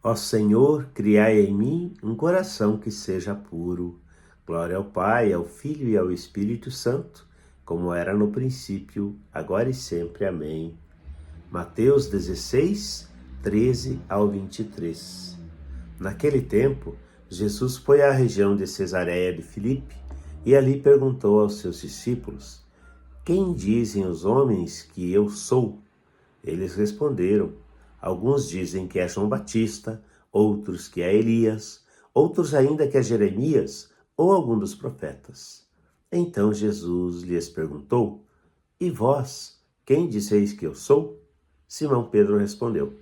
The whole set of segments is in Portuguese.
Ó Senhor, criai em mim um coração que seja puro. Glória ao Pai, ao Filho e ao Espírito Santo, como era no princípio, agora e sempre. Amém. Mateus 16, 13 ao 23. Naquele tempo, Jesus foi à região de Cesareia de Filipe e ali perguntou aos seus discípulos: Quem dizem os homens que eu sou? Eles responderam: Alguns dizem que é João Batista, outros que é Elias, outros ainda que é Jeremias ou algum dos profetas. Então Jesus lhes perguntou: E vós, quem disseis que eu sou? Simão Pedro respondeu: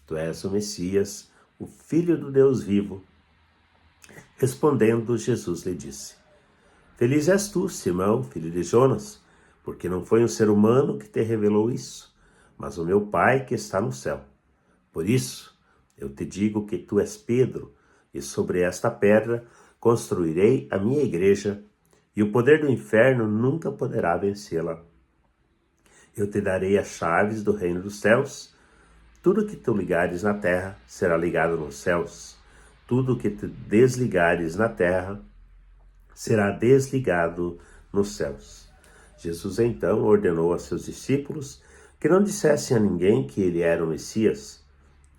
Tu és o Messias, o Filho do Deus vivo. Respondendo, Jesus lhe disse: Feliz és tu, Simão, filho de Jonas, porque não foi um ser humano que te revelou isso, mas o meu Pai que está no céu. Por isso, eu te digo que tu és Pedro, e sobre esta pedra construirei a minha igreja, e o poder do inferno nunca poderá vencê-la. Eu te darei as chaves do reino dos céus. Tudo que tu ligares na terra será ligado nos céus. Tudo que tu desligares na terra será desligado nos céus. Jesus então ordenou a seus discípulos que não dissessem a ninguém que ele era o Messias.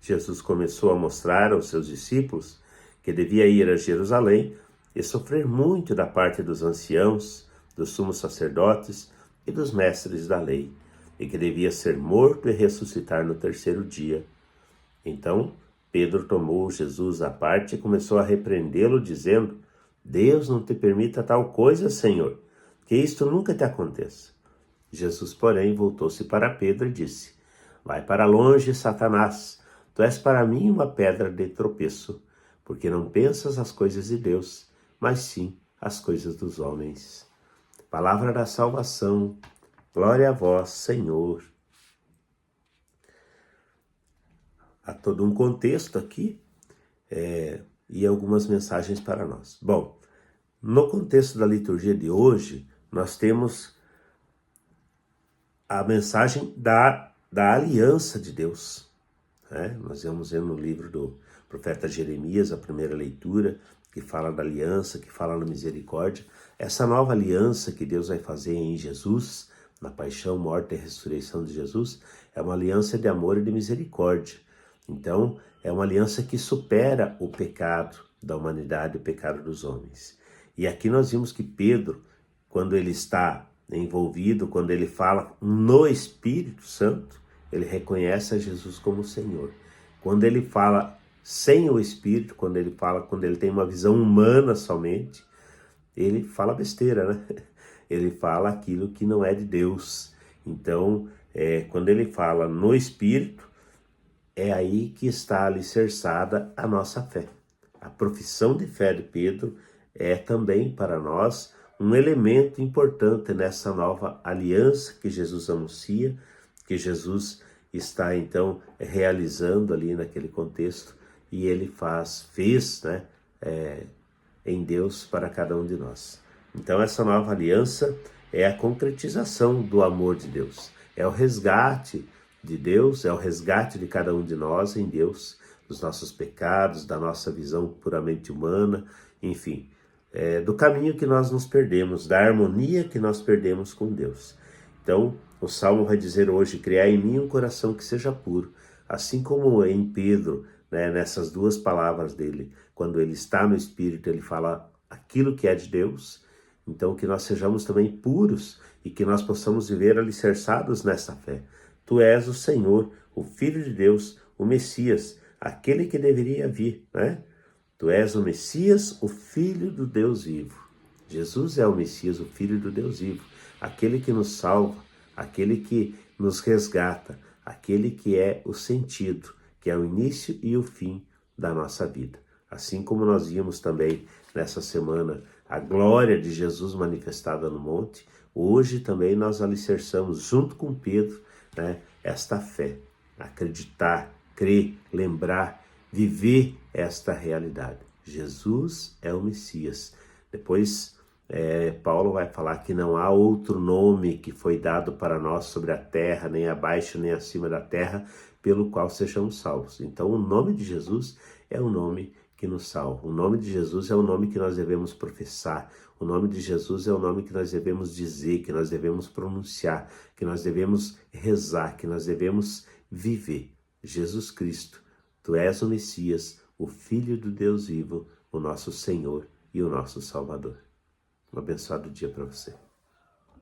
Jesus começou a mostrar aos seus discípulos que devia ir a Jerusalém e sofrer muito da parte dos anciãos, dos sumos sacerdotes e dos mestres da lei, e que devia ser morto e ressuscitar no terceiro dia. Então Pedro tomou Jesus à parte e começou a repreendê-lo, dizendo: Deus não te permita tal coisa, Senhor, que isto nunca te aconteça. Jesus, porém, voltou-se para Pedro e disse: Vai para longe, Satanás, tu és para mim uma pedra de tropeço, porque não pensas as coisas de Deus, mas sim as coisas dos homens. Palavra da salvação, glória a vós, Senhor. Há todo um contexto aqui e algumas mensagens para nós. Bom, no contexto da liturgia de hoje, nós temos a mensagem da aliança de Deus. Nós vamos ver no livro do profeta Jeremias, a primeira leitura, que fala da aliança, que fala da misericórdia. Essa nova aliança que Deus vai fazer em Jesus, na paixão, morte e ressurreição de Jesus, é uma aliança de amor e de misericórdia. Então, é uma aliança que supera o pecado da humanidade, o pecado dos homens. E aqui nós vimos que Pedro, quando ele está envolvido, quando ele fala no Espírito Santo, ele reconhece a Jesus como Senhor. Quando ele fala sem o Espírito, quando ele tem uma visão humana somente, ele fala besteira, né? Ele fala aquilo que não é de Deus. Então, quando ele fala no Espírito, é aí que está alicerçada a nossa fé. A profissão de fé de Pedro é também para nós um elemento importante nessa nova aliança que Jesus anuncia, que Jesus está então realizando ali naquele contexto, e ele fez, em Deus para cada um de nós. Então essa nova aliança é a concretização do amor de Deus, é o resgate de Deus, é o resgate de cada um de nós em Deus, dos nossos pecados, da nossa visão puramente humana, enfim, do caminho que nós nos perdemos, da harmonia que nós perdemos com Deus. Então, o Salmo vai dizer hoje: criai em mim um coração que seja puro, assim como em Pedro, nessas duas palavras dele, quando ele está no Espírito, ele fala aquilo que é de Deus. Então, que nós sejamos também puros e que nós possamos viver alicerçados nessa fé. Tu és o Senhor, o Filho de Deus, o Messias, aquele que deveria vir, Tu és o Messias, o Filho do Deus vivo. Jesus é o Messias, o Filho do Deus vivo, aquele que nos salva, aquele que nos resgata, aquele que é o sentido, que é o início e o fim da nossa vida. Assim como nós vimos também nessa semana a glória de Jesus manifestada no monte, hoje também nós alicerçamos junto com Pedro, esta fé, acreditar, crer, lembrar, viver esta realidade. Jesus é o Messias. Depois Paulo vai falar que não há outro nome que foi dado para nós sobre a terra, nem abaixo nem acima da terra, pelo qual sejamos salvos. Então, o nome de Jesus é o nome que nos salva. O nome de Jesus é o nome que nós devemos professar. O nome de Jesus é o nome que nós devemos dizer, que nós devemos pronunciar, que nós devemos rezar, que nós devemos viver. Jesus Cristo, Tu és o Messias, o Filho do Deus vivo, o nosso Senhor e o nosso Salvador. Um abençoado dia para você.